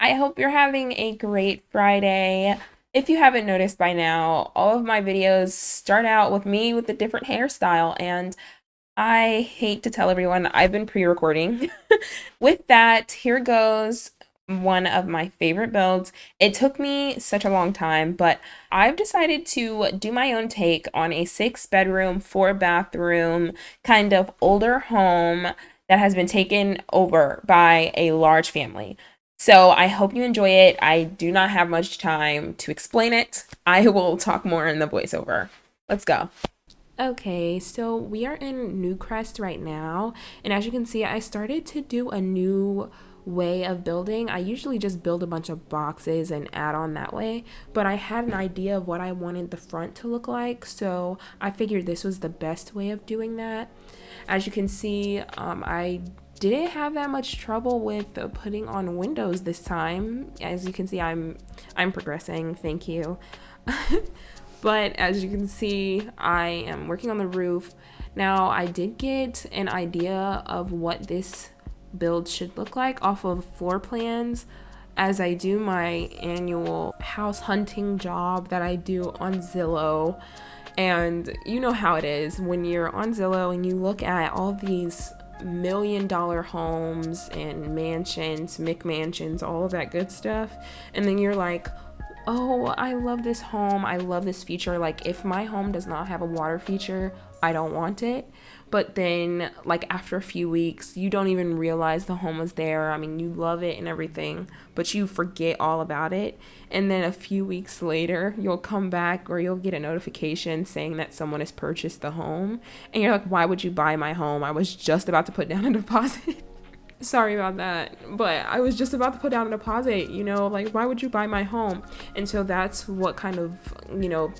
I hope you're having a great Friday. If you haven't noticed by now, all of my videos start out with me with a different hairstyle, and I hate to tell everyone I've been pre-recording. With that, here goes one of my favorite builds. It took me such a long time, but I've decided to do my own take on a 6 bedroom, 4 bathroom kind of older home that has been taken over by a large family. So I hope you enjoy it. I do not have much time to explain it. I will talk more in the voiceover. Let's go. Okay, so we are in Newcrest right now, and as you can see, I started to do a new way of building. I usually just build a bunch of boxes and add on that way, but I had an idea of what I wanted the front to look like, so I figured this was the best way of doing that. As you can see, I didn't have that much trouble with putting on windows this time. As you can see, I'm progressing. Thank you. But as you can see, I am working on the roof. Now, I did get an idea of what this build should look like off of floor plans as I do my annual house hunting job that I do on Zillow. And you know how it is when you're on Zillow and you look at all these $1 million homes and mansions, McMansions, all of that good stuff. And then you're like, oh, I love this home. I love this feature. Like, if my home does not have a water feature, I don't want it. But then, like, after a few weeks, you don't even realize the home was there. I mean, you love it and everything, but you forget all about it. And then a few weeks later, you'll come back or you'll get a notification saying that someone has purchased the home. And you're like, why would you buy my home? I was just about to put down a deposit. Sorry about that, but I was just about to put down a deposit, like, why would you buy my home? And so that's what kind of,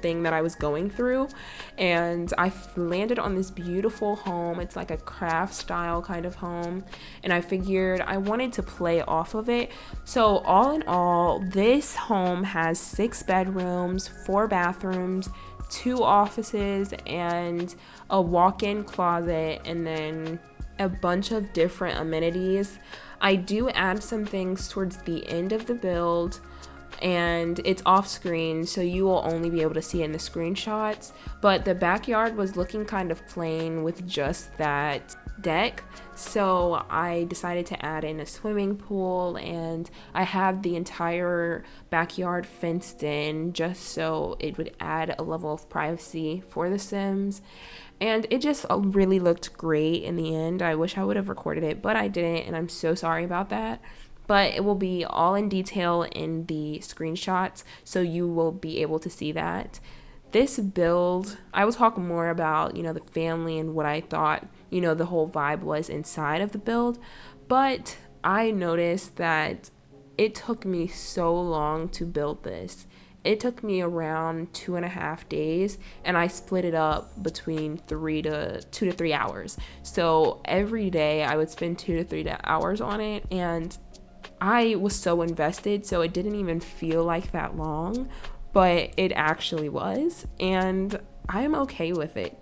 thing that I was going through. And I landed on this beautiful home. It's like a craft style kind of home. And I figured I wanted to play off of it. So all in all, this home has 6 bedrooms, 4 bathrooms, 2 offices, and a walk-in closet, and then a bunch of different amenities. I do add some things towards the end of the build, and it's off screen, so you will only be able to see it in the screenshots. But the backyard was looking kind of plain with just that deck, so I decided to add in a swimming pool, and I have the entire backyard fenced in just so it would add a level of privacy for the Sims. And it just really looked great in the end. I wish I would have recorded it, but I didn't, and I'm so sorry about that. But it will be all in detail in the screenshots, so you will be able to see that. This build, I will talk more about, the family and what I thought, the whole vibe was inside of the build. But I noticed that it took me so long to build this. It took me around 2.5 days, and I split it up between 2 to 3 hours. So every day I would spend 2 to 3 hours on it, and I was so invested, so it didn't even feel like that long, but it actually was, and I'm okay with it.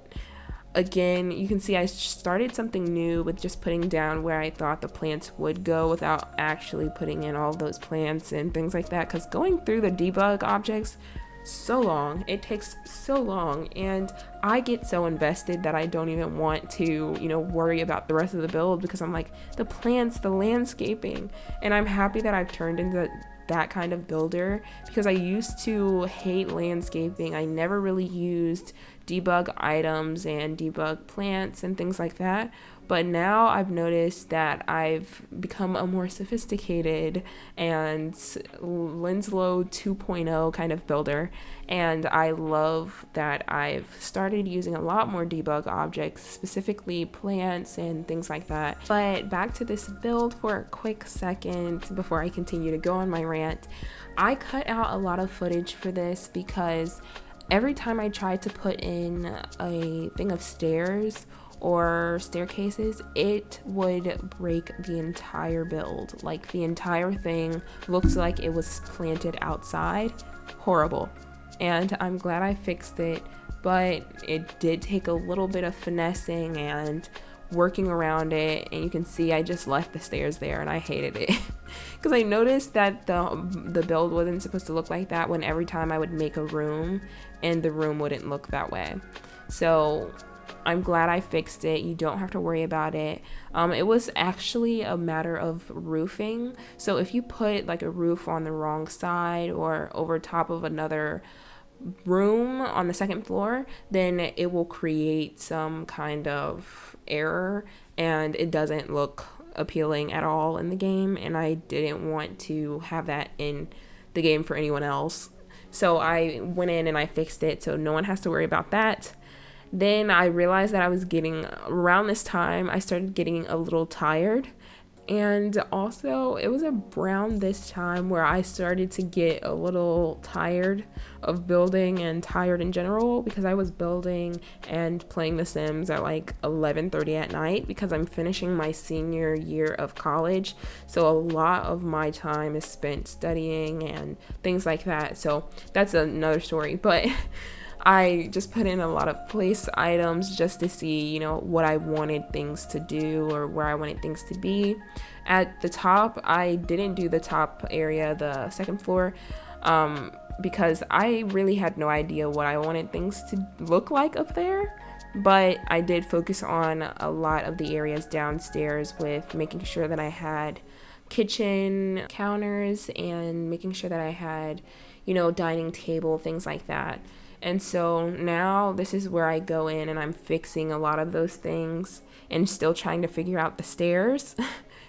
Again, you can see I started something new with just putting down where I thought the plants would go without actually putting in all those plants and things like that, because going through the debug objects so long, it takes so long, and I get so invested that I don't even want to worry about the rest of the build, because I'm like, the plants, the landscaping. And I'm happy that I've turned into that kind of builder, because I used to hate landscaping. I never really used debug items and debug plants and things like that. But now I've noticed that I've become a more sophisticated and Lynciaa 2.0 kind of builder, and I love that I've started using a lot more debug objects, specifically plants and things like that. But back to this build for a quick second before I continue to go on my rant. I cut out a lot of footage for this because every time I tried to put in a thing of stairs or staircases, it would break the entire build. Like, the entire thing looks like it was planted outside. Horrible. And I'm glad I fixed it, but it did take a little bit of finessing and working around it, and you can see I just left the stairs there, and I hated it because I noticed that the build wasn't supposed to look like that when every time I would make a room and the room wouldn't look that way. So I'm glad I fixed it. You don't have to worry about it. It was actually a matter of roofing. So if you put like a roof on the wrong side or over top of another room on the second floor, then it will create some kind of error and it doesn't look appealing at all in the game, and I didn't want to have that in the game for anyone else. So I went in and I fixed it so no one has to worry about that. Then I realized that I was getting, around this time, I started getting a little tired. And also, it was around this time where I started to get a little tired of building and tired in general, because I was building and playing The Sims at like 11:30 at night because I'm finishing my senior year of college. So a lot of my time is spent studying and things like that. So that's another story. But I just put in a lot of place items just to see, you know, what I wanted things to do or where I wanted things to be. At the top, I didn't do the top area, the second floor, because I really had no idea what I wanted things to look like up there. But I did focus on a lot of the areas downstairs with making sure that I had kitchen counters and making sure that I had, you know, dining table, things like that. And so now this is where I go in and I'm fixing a lot of those things and still trying to figure out the stairs.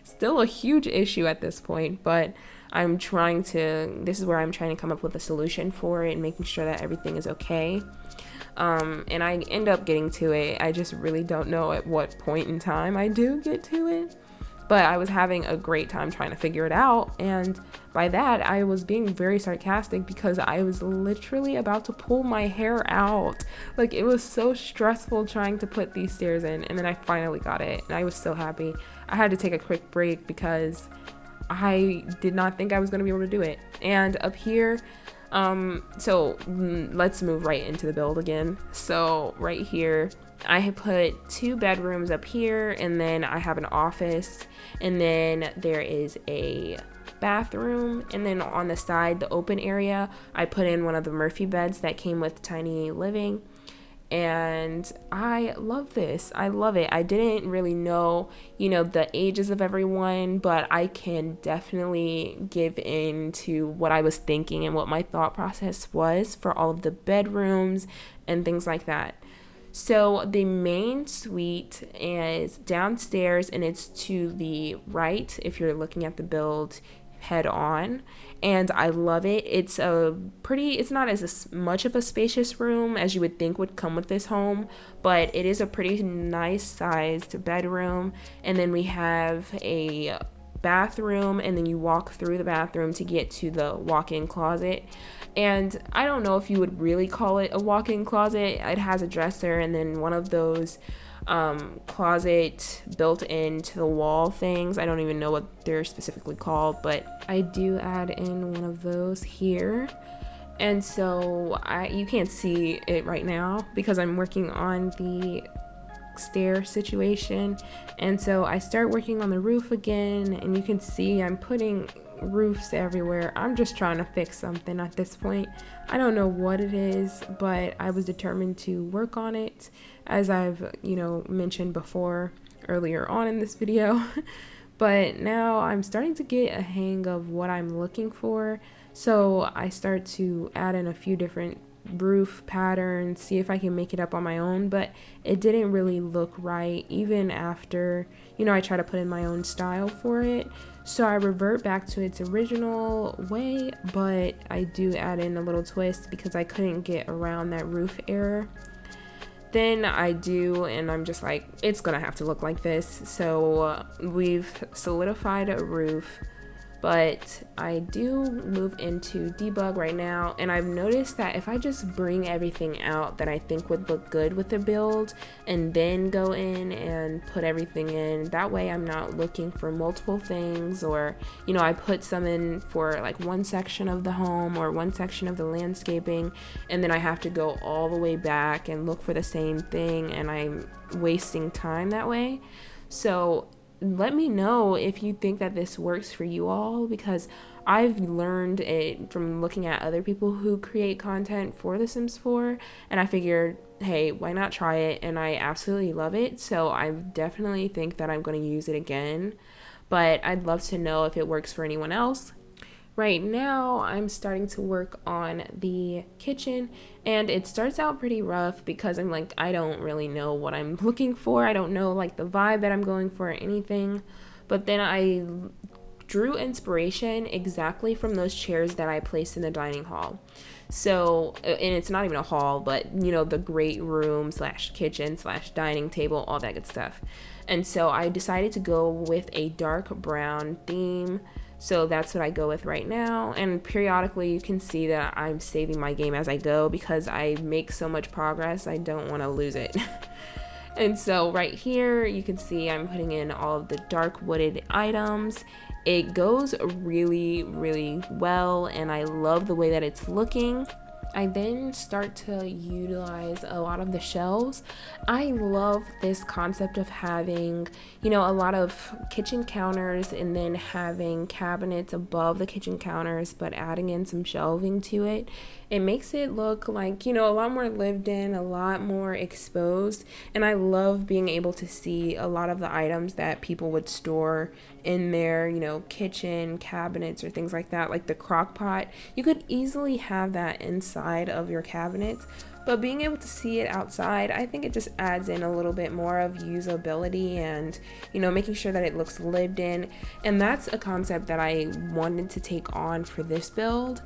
Still a huge issue at this point, but this is where I'm trying to come up with a solution for it and making sure that everything is okay. And I end up getting to it. I just really don't know at what point in time I do get to it. But I was having a great time trying to figure it out. And by that, I was being very sarcastic because I was literally about to pull my hair out. Like, it was so stressful trying to put these stairs in. And then I finally got it. And I was so happy. I had to take a quick break because I did not think I was going to be able to do it. And up here, let's move right into the build again. So right here, I have put 2 bedrooms up here, and then I have an office, and then there is a bathroom, and then on the side, the open area, I put in one of the Murphy beds that came with Tiny Living. And I love this. I love it. I didn't really know, you know, the ages of everyone, but I can definitely give in to what I was thinking and what my thought process was for all of the bedrooms and things like that. So the main suite is downstairs, and it's to the right if you're looking at the build head on, and I love it. It's not as much of a spacious room as you would think would come with this home, but it is a pretty nice sized bedroom. And then we have a bathroom, and then you walk through the bathroom to get to the walk-in closet. And I don't know if you would really call it a walk-in closet. It has a dresser and then one of those closet built into the wall things. I don't even know what they're specifically called, but I do add in one of those here. And so you can't see it right now because I'm working on the stair situation. And so I start working on the roof again, and you can see I'm putting roofs everywhere. I'm just trying to fix something at this point. I don't know what it is, but I was determined to work on it, as I've, mentioned before earlier on in this video. But now I'm starting to get a hang of what I'm looking for. So I start to add in a few different roof patterns, see if I can make it up on my own, but it didn't really look right even after, I try to put in my own style for it. So I revert back to its original way, but I do add in a little twist because I couldn't get around that roof error. Then I do, and I'm just like, it's gonna have to look like this. So we've solidified a roof But I do move into debug right now, and I've noticed that if I just bring everything out that I think would look good with the build and then go in and put everything in, that way I'm not looking for multiple things, or I put some in for like one section of the home or one section of the landscaping, and then I have to go all the way back and look for the same thing, and I'm wasting time that way. So let me know if you think that this works for you all, because I've learned it from looking at other people who create content for The Sims 4, and I figured, hey, why not try it? And I absolutely love it, so I definitely think that I'm going to use it again, but I'd love to know if it works for anyone else. Right now, I'm starting to work on the kitchen, and it starts out pretty rough because I'm like, I don't really know what I'm looking for. I don't know like the vibe that I'm going for or anything. But then I drew inspiration exactly from those chairs that I placed in the dining hall. So, and it's not even a hall, but the great room / kitchen / dining table, all that good stuff. And so I decided to go with a dark brown theme. So that's what I go with right now, and periodically you can see that I'm saving my game as I go because I make so much progress, I don't want to lose it. And so right here you can see I'm putting in all of the dark wooded items. It goes really, really well, and I love the way that it's looking. I then start to utilize a lot of the shelves. I love this concept of having, a lot of kitchen counters and then having cabinets above the kitchen counters, but adding in some shelving to it. It makes it look like, a lot more lived in, a lot more exposed. And I love being able to see a lot of the items that people would store in their, kitchen cabinets or things like that, like the crock pot. You could easily have that inside of your cabinets, but being able to see it outside, I think it just adds in a little bit more of usability and, making sure that it looks lived in. And that's a concept that I wanted to take on for this build.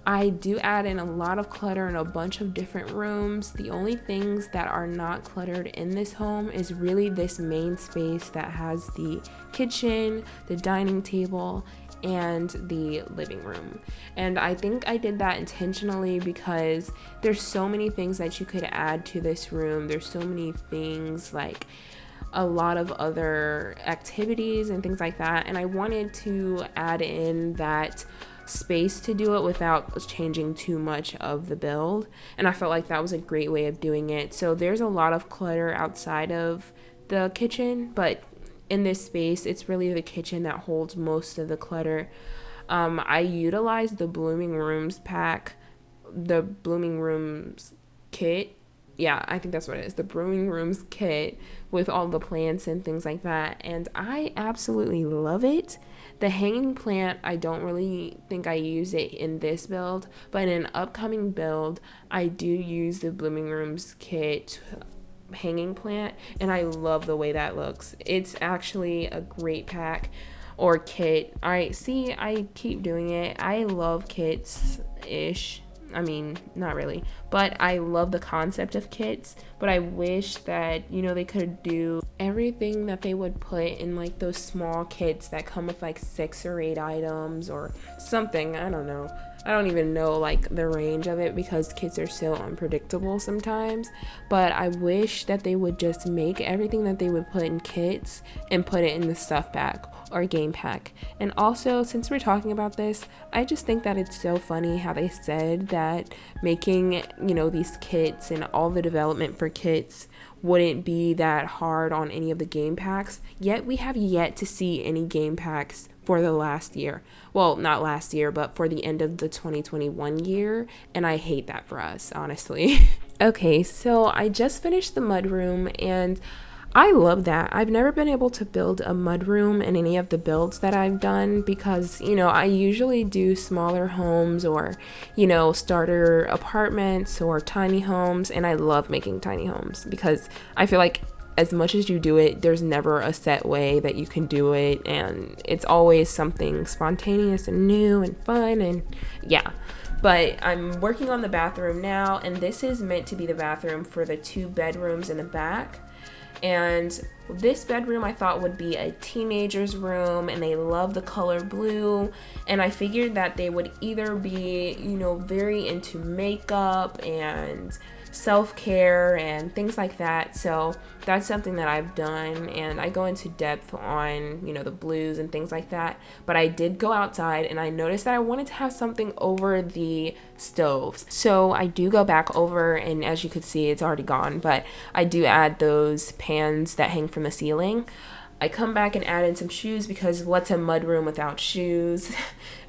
I do add in a lot of clutter in a bunch of different rooms. The only things that are not cluttered in this home is really this main space that has the kitchen, the dining table, and the living room. And I think I did that intentionally because there's so many things that you could add to this room. There's so many things, like a lot of other activities and things like that, and I wanted to add in that space to do it without changing too much of the build, and I felt like that was a great way of doing it. So there's a lot of clutter outside of the kitchen, but in this space it's really the kitchen that holds most of the clutter. I utilized the Blooming Rooms pack, the Blooming Rooms kit. Yeah, I think that's what it is, the Blooming Rooms kit with all the plants and things like that, and I absolutely love it. The hanging plant, I don't really think I use it in this build, but in an upcoming build, I do use the Blooming Rooms kit hanging plant, and I love the way that looks. It's actually a great pack or kit. I keep doing it. I love kits-ish. I mean, not really, but I love the concept of kits, but I wish that, they could do everything that they would put in like those small kits that come with like 6 or 8 items or something. I don't know. I don't even know like the range of it because kits are so unpredictable sometimes, but I wish that they would just make everything that they would put in kits and put it in the stuff pack or game pack. And also, since we're talking about this, I just think that it's so funny how they said that making, these kits and all the development for kits wouldn't be that hard on any of the game packs, yet we have yet to see any game packs for the last year. Well, not last year, but for the end of the 2021 year, and I hate that for us, honestly. Okay, so I just finished the mudroom, and I love that. I've never been able to build a mudroom in any of the builds that I've done because, I usually do smaller homes or, starter apartments or tiny homes, and I love making tiny homes because I feel like as much as you do it, there's never a set way that you can do it, and it's always something spontaneous and new and fun, and yeah. But I'm working on the bathroom now, and this is meant to be the bathroom for the 2 bedrooms in the back. And this bedroom I thought would be a teenager's room, and they love the color blue, and I figured that they would either be, very into makeup and self-care and things like that. So that's something that I've done, and I go into depth on the blues and things like that. But I did go outside, and I noticed that I wanted to have something over the stoves, so I do go back over, and as you could see, it's already gone, but I do add those pans that hang from the ceiling. I come back and add in some shoes, because what's a mudroom without shoes?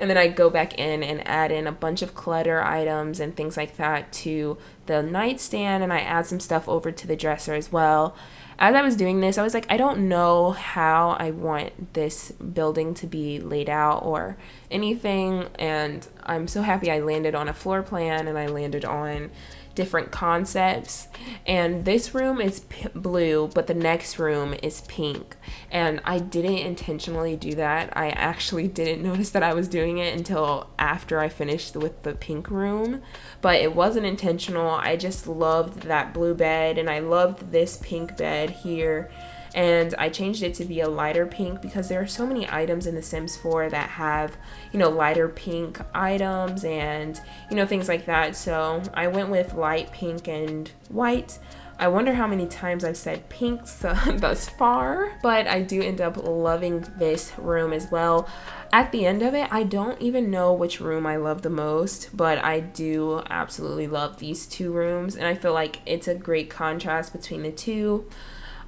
And then I go back in and add in a bunch of clutter items and things like that to the nightstand, and I add some stuff over to the dresser as well. As I was doing this, I was like, I don't know how I want this building to be laid out or anything, and I'm so happy I landed on a floor plan and I landed on different concepts. And this room is blue, but the next room is pink, and I didn't intentionally do that. I actually didn't notice that I was doing it until after I finished with the pink room, but it wasn't intentional. I just loved that blue bed, and I loved this pink bed here, and I changed it to be a lighter pink because there are so many items in The Sims 4 that have, lighter pink items and, things like that. So I went with light pink and white. I wonder how many times I've said pink thus far, but I do end up loving this room as well. At the end of it, I don't even know which room I love the most, but I do absolutely love these 2 rooms, and I feel like it's a great contrast between the 2.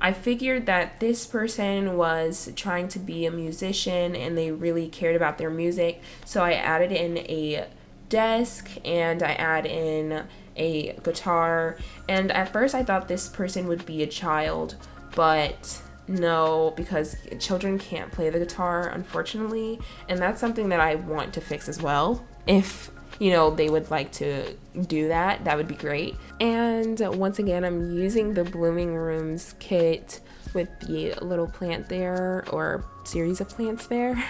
I figured that this person was trying to be a musician and they really cared about their music, so I added in a desk and I add in a guitar. And at first I thought this person would be a child, but no, because children can't play the guitar, unfortunately, and that's something that I want to fix as well. If they would like to do that, that would be great. And once again, I'm using the Blooming Rooms kit with the little plant there, or series of plants there.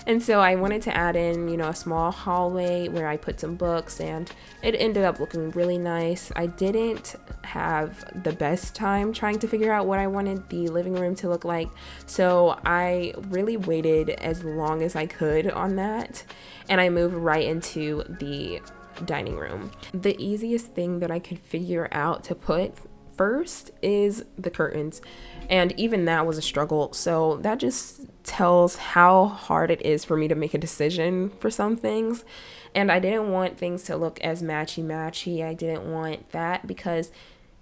And so I wanted to add in, a small hallway where I put some books, and it ended up looking really nice. I didn't have the best time trying to figure out what I wanted the living room to look like, so I really waited as long as I could on that, and I moved right into the dining room. The easiest thing that I could figure out to put first is the curtains, and even that was a struggle. So that just tells how hard it is for me to make a decision for some things, and I didn't want things to look as matchy. I didn't want that because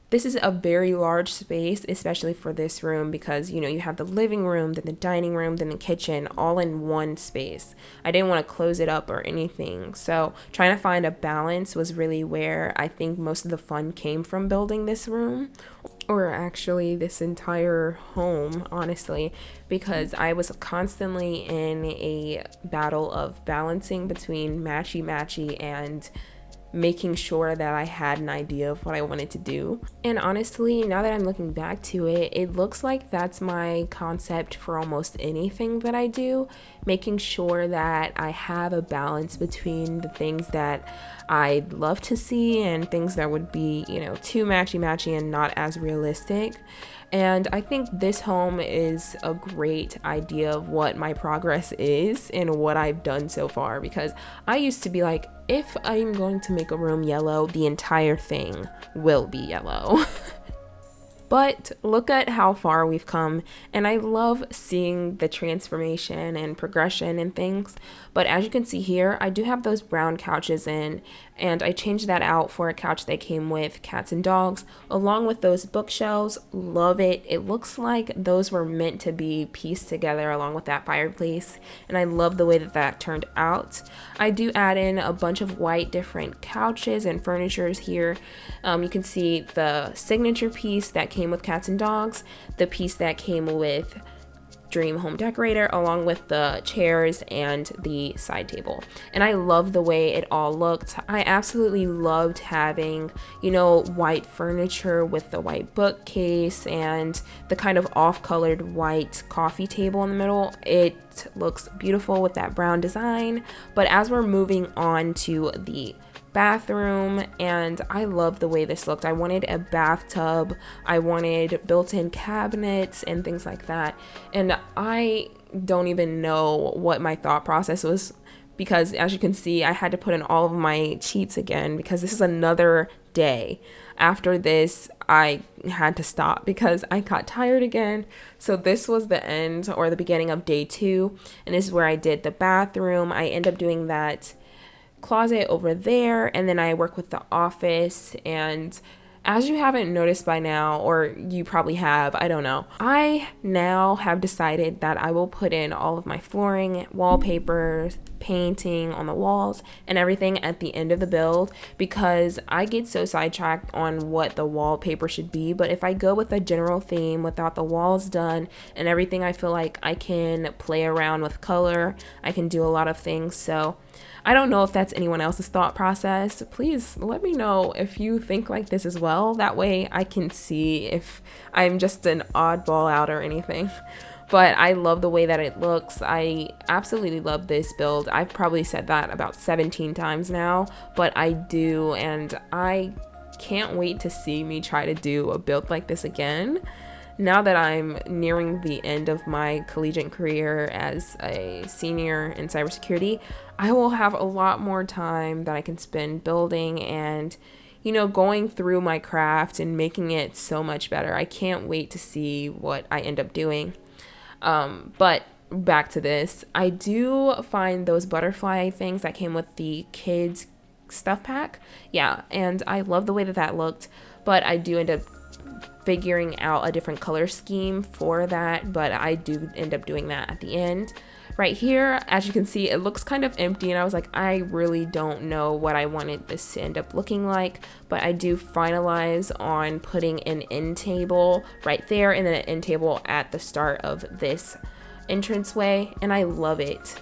this is a very large space, especially for this room, because you have the living room, then the dining room, then the kitchen, all in one space. I didn't want to close it up or anything, so trying to find a balance was really where I think most of the fun came from building this room, or actually this entire home, honestly, because I was constantly in a battle of balancing between matchy and making sure that I had an idea of what I wanted to do. And honestly, now that I'm looking back to it, it looks like that's my concept for almost anything that I do, making sure that I have a balance between the things that I'd love to see and things that would be, too matchy and not as realistic. And I think this home is a great idea of what my progress is and what I've done so far, because I used to be like, if I'm going to make a room yellow, the entire thing will be yellow. But look at how far we've come, and I love seeing the transformation and progression and things. But as you can see here, I do have those brown couches in, and I changed that out for a couch that came with cats and dogs, along with those bookshelves. Love it. It looks like those were meant to be pieced together along with that fireplace, and I love the way that that turned out. I do add in a bunch of white different couches and furnitures here. You can see the signature piece that came with cats and dogs, the piece that came with Dream Home Decorator, along with the chairs and the side table. And I love the way it all looked. I absolutely loved having, white furniture with the white bookcase and the kind of off-colored white coffee table in the middle. It looks beautiful with that brown design. But as we're moving on to the bathroom, and I love the way this looked. I wanted a bathtub, I wanted built-in cabinets and things like that, and I don't even know what my thought process was, because as you can see, I had to put in all of my cheats again because this is another day. After this, I had to stop because I got tired again. So this was the end or the beginning of day 2, and this is where I did the bathroom. I end up doing that closet over there, and then I work with the office. And as you haven't noticed by now, or you probably have, I don't know, I now have decided that I will put in all of my flooring, wallpapers, painting on the walls, and everything at the end of the build, because I get so sidetracked on what the wallpaper should be. But if I go with a general theme without the walls done and everything, I feel like I can play around with color. I can do a lot of things. So I don't know if that's anyone else's thought process. Please let me know if you think like this as well. That way I can see if I'm just an oddball out or anything. But I love the way that it looks. I absolutely love this build. I've probably said that about 17 times now, but I do, and I can't wait to see me try to do a build like this again. Now that I'm nearing the end of my collegiate career as a senior in cybersecurity, I will have a lot more time that I can spend building and, you know, going through my craft and making it so much better. I can't wait to see what I end up doing. But back to this, I do find those butterfly things that came with the kids stuff pack. Yeah, and I love the way that that looked, but I do end up figuring out a different color scheme for that, but I do end up doing that at the end. Right here, as you can see, it looks kind of empty, and I was like, I really don't know what I wanted this to end up looking like, but I do finalize on putting an end table right there and then an end table at the start of this entranceway, and I love it.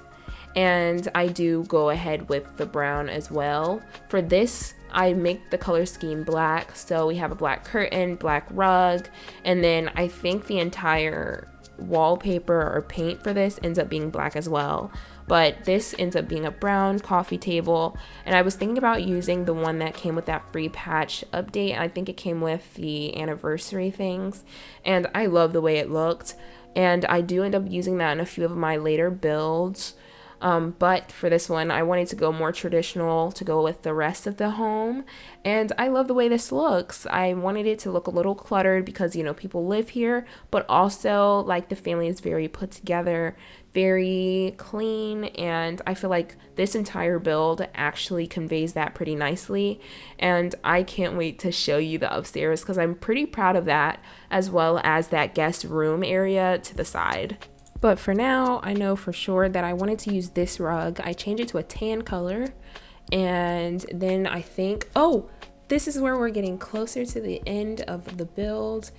And I do go ahead with the brown as well. For this, I make the color scheme black, so we have a black curtain, black rug, and then I think the entire wallpaper or paint for this ends up being black as well. But this ends up being a brown coffee table, and I was thinking about using the one that came with that free patch update. I think it came with the anniversary things, and I love the way it looked, and I do end up using that in a few of my later builds. But for this one, I wanted to go more traditional to go with the rest of the home, and I love the way this looks. I wanted it to look a little cluttered because, you know, people live here, but also like the family is very put together, very clean, and I feel like this entire build actually conveys that pretty nicely. And I can't wait to show you the upstairs because I'm pretty proud of that, as well as that guest room area to the side. But for now, I know for sure that I wanted to use this rug. I changed it to a tan color, and then I think, oh, this is where we're getting closer to the end of the build.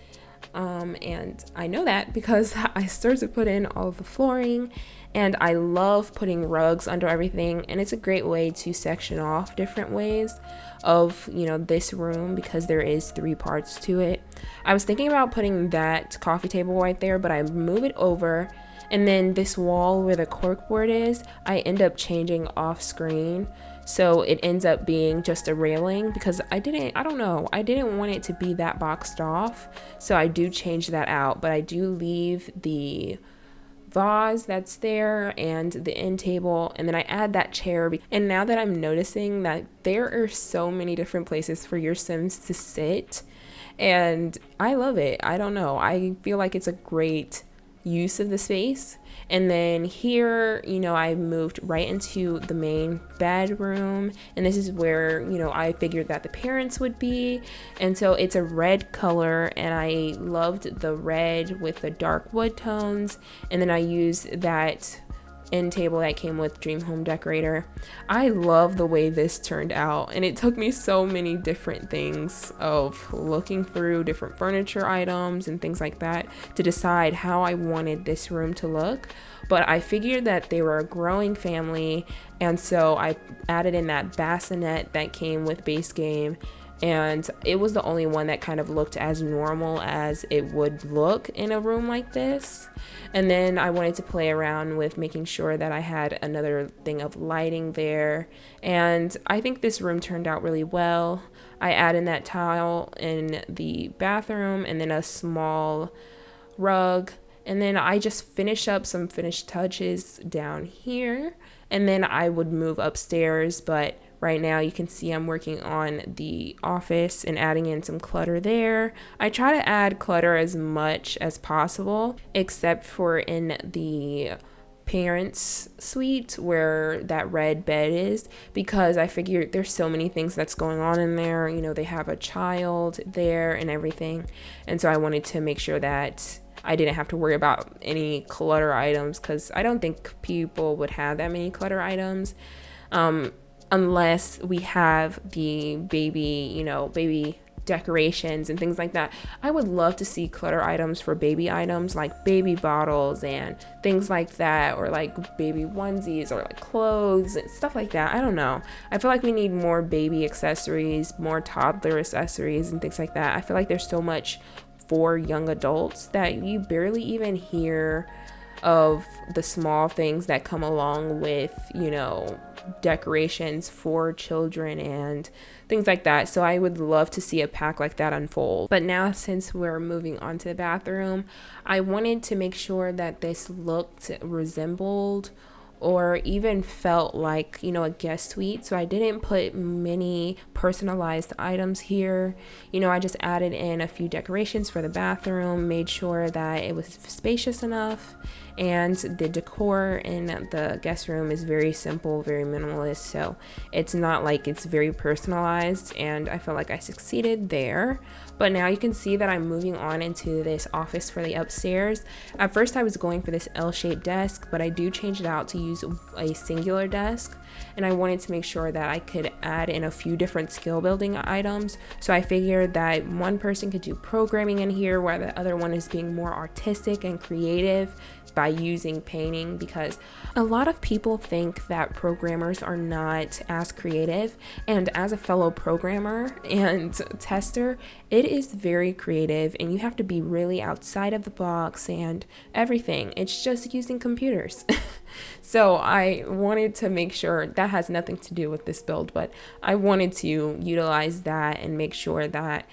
And I know that because I started to put in all of the flooring, and I love putting rugs under everything, and it's a great way to section off different ways of, you know, this room because there is 3 parts to it. I was thinking about putting that coffee table right there, but I move it over, and then this wall where the corkboard is, I end up changing off screen. So it ends up being just a railing because I didn't want it to be that boxed off. So I do change that out, but I do leave the vase that's there and the end table, and then I add that chair. And now that I'm noticing that there are so many different places for your Sims to sit, and I love it. I don't know. I feel like it's a great use of the space. And then here, you know, I moved right into the main bedroom, and this is where, you know, I figured that the parents would be. And so it's a red color, and I loved the red with the dark wood tones. And then I used that end table that came with Dream Home Decorator. I love the way this turned out, and it took me so many different things of looking through different furniture items and things like that to decide how I wanted this room to look. But I figured that they were a growing family, and so I added in that bassinet that came with base game, and it was the only one that kind of looked as normal as it would look in a room like this. And then I wanted to play around with making sure that I had another thing of lighting there, and I think this room turned out really well. I added that tile in the bathroom and then a small rug, and then I just finish up some finished touches down here, and then I would move upstairs. But right now you can see I'm working on the office and adding in some clutter there. I try to add clutter as much as possible, except for in the parents suite where that red bed is, because I figured there's so many things that's going on in there. You know, they have a child there and everything, and so I wanted to make sure that I didn't have to worry about any clutter items, because I don't think people would have that many clutter items unless we have the baby decorations and things like that. I would love to see clutter items for baby items, like baby bottles and things like that, or like baby onesies, or like clothes and stuff like that. I don't know. I feel like we need more baby accessories, more toddler accessories and things like that. I feel like there's so much for young adults that you barely even hear of the small things that come along with, decorations for children and things like that. So I would love to see a pack like that unfold. But now, since we're moving on to the bathroom, I wanted to make sure that this resembled or even felt like, a guest suite. So I didn't put many personalized items here. I just added in a few decorations for the bathroom, made sure that it was spacious enough, and the decor in the guest room is very simple, very minimalist. So it's not like it's very personalized, and I feel like I succeeded there. But now you can see that I'm moving on into this office for the upstairs. At first I was going for this L-shaped desk, but I do change it out to use a singular desk, and I wanted to make sure that I could add in a few different skill building items. So I figured that one person could do programming in here, while the other one is being more artistic and creative by using painting, because a lot of people think that programmers are not as creative, and as a fellow programmer and tester, it is very creative, and you have to be really outside of the box and everything. It's just using computers. So I wanted to make sure that has nothing to do with this build, but I wanted to utilize that and make sure that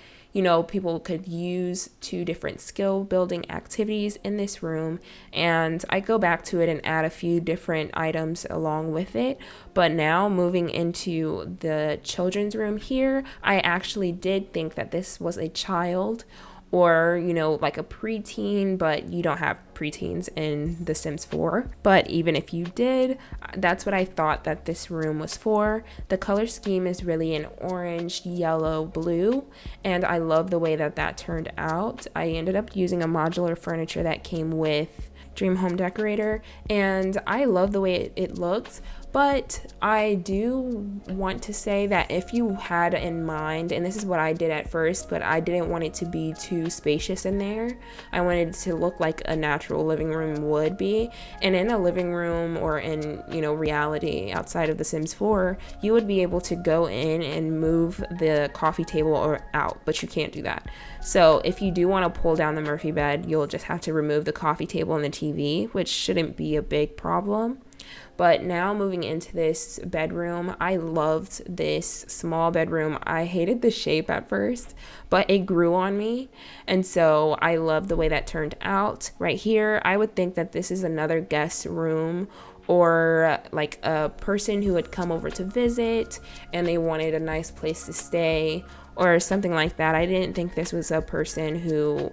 people could use 2 different skill building activities in this room. And I go back to it and add a few different items along with it. But now moving into the children's room here, I actually did think that this was a child, or like a preteen, but you don't have preteens in The Sims 4. But even if you did, that's what I thought that this room was for. The color scheme is really an orange, yellow, blue, and I love the way that turned out. I ended up using a modular furniture that came with Dream Home Decorator, and I love the way it looks. But I do want to say that if you had in mind, and this is what I did at first, but I didn't want it to be too spacious in there. I wanted it to look like a natural living room would be. And in a living room, or in, reality outside of The Sims 4, you would be able to go in and move the coffee table or out, but you can't do that. So if you do want to pull down the Murphy bed, you'll just have to remove the coffee table and the TV, which shouldn't be a big problem. But now moving into this bedroom, I loved this small bedroom. I hated the shape at first, but it grew on me. And so I love the way that turned out. Right here, I would think that this is another guest room, or like a person who had come over to visit and they wanted a nice place to stay, or something like that. I didn't think this was a person who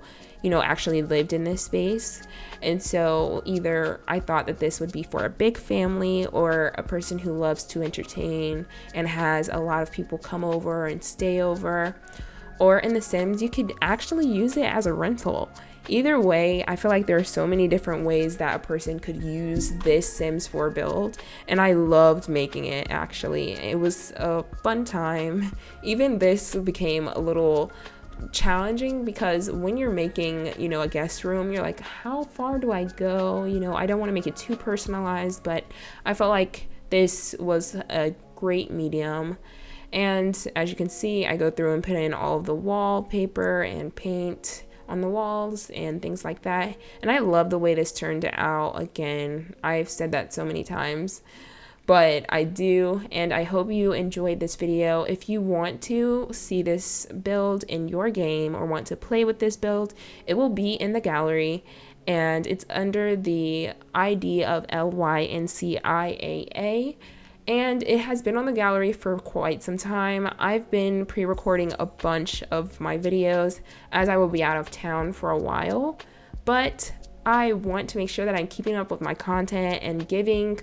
actually lived in this space. And so either I thought that this would be for a big family, or a person who loves to entertain and has a lot of people come over and stay over. Or in The Sims, you could actually use it as a rental. Either way, I feel like there are so many different ways that a person could use this Sims 4 build, and I loved making it. Actually, it was a fun time. Even this became a little challenging, because when you're making a guest room, you're like, how far do I go? I don't want to make it too personalized, but I felt like this was a great medium. And as you can see, I go through and put in all of the wallpaper and paint on the walls and things like that. And I love the way this turned out. Again, I've said that so many times, but I do, and I hope you enjoyed this video. If you want to see this build in your game or want to play with this build, it will be in the gallery, and it's under the ID of Lynciaa, and it has been on the gallery for quite some time. I've been pre-recording a bunch of my videos as I will be out of town for a while, but I want to make sure that I'm keeping up with my content and giving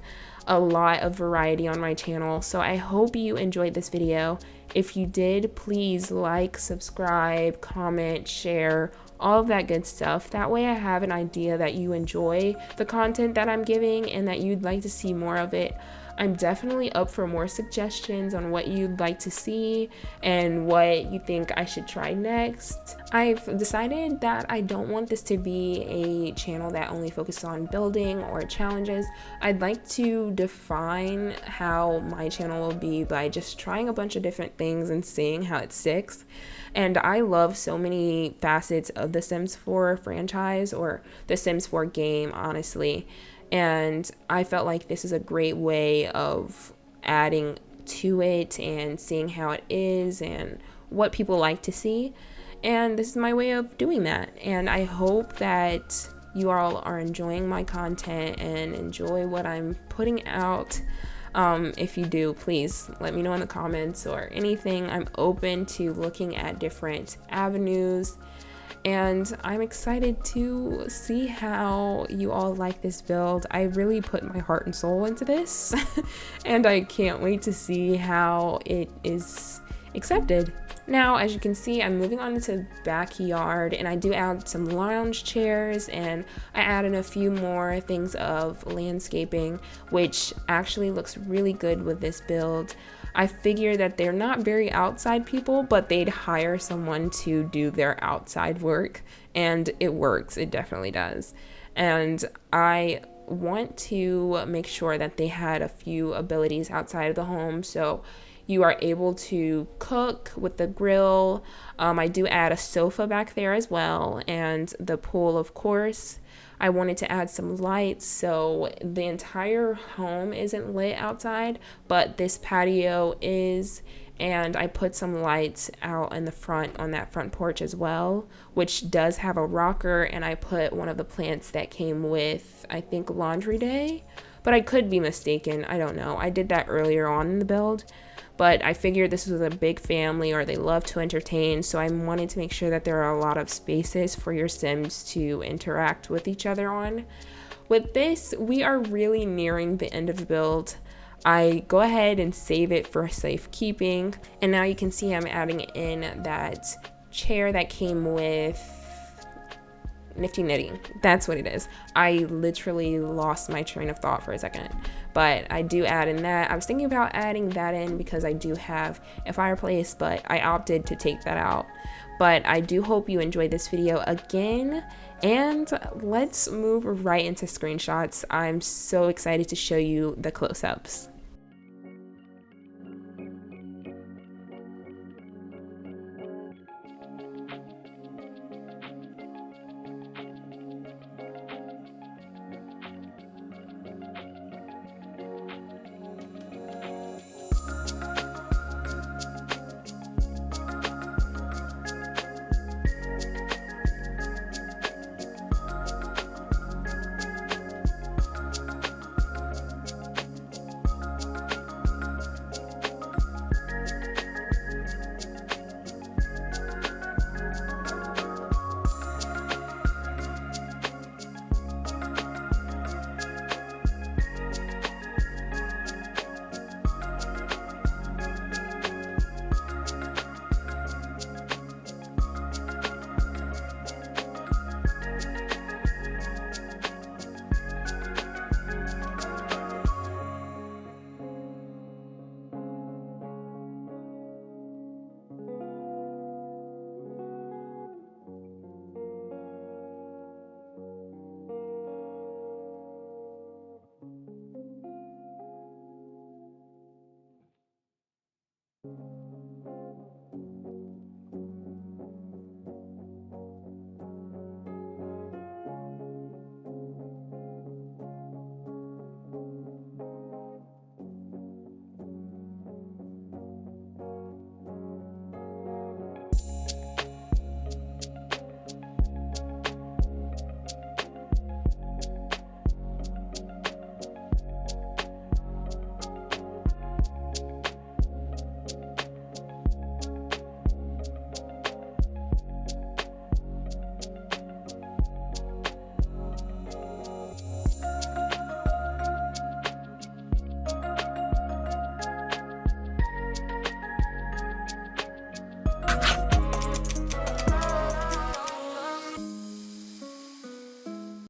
a lot of variety on my channel. So I hope you enjoyed this video. If you did, please like, subscribe, comment, share, all of that good stuff. That way I have an idea that you enjoy the content that I'm giving and that you'd like to see more of it. I'm definitely up for more suggestions on what you'd like to see and what you think I should try next. I've decided that I don't want this to be a channel that only focuses on building or challenges. I'd like to define how my channel will be by just trying a bunch of different things and seeing how it sticks. And I love so many facets of the Sims 4 franchise, or the Sims 4 game, honestly. And I felt like this is a great way of adding to it and seeing how it is and what people like to see. And this is my way of doing that. And I hope that you all are enjoying my content and enjoy what I'm putting out. If you do, please let me know in the comments or anything. I'm open to looking at different avenues. And I'm excited to see how you all like this build. I really put my heart and soul into this, and I can't wait to see how it is accepted. Now, as you can see, I'm moving on into the backyard, and I do add some lounge chairs, and I add in a few more things of landscaping, which actually looks really good with this build. I figure that they're not very outside people, but they'd hire someone to do their outside work, and it works. It definitely does. And I want to make sure that they had a few abilities outside of the home, so you are able to cook with the grill. I do add a sofa back there as well, and the pool, of course. I wanted to add some lights, so the entire home isn't lit outside, but this patio is, and I put some lights out in the front on that front porch as well, which does have a rocker, and I put one of the plants that came with, I think, laundry day, but I could be mistaken. I don't know. I did that earlier on in the build, but I figured this was a big family, or they love to entertain, so I wanted to make sure that there are a lot of spaces for your Sims to interact with each other on. With this, we are really nearing the end of the build. I go ahead and save it for safekeeping, and now you can see I'm adding in that chair that came with Nifty Knitting. That's what it is. I literally lost my train of thought for a second, but I do add in that. I was thinking about adding that in because I do have a fireplace, but I opted to take that out. But I do hope you enjoyed this video again, and let's move right into screenshots. I'm so excited to show you the close-ups.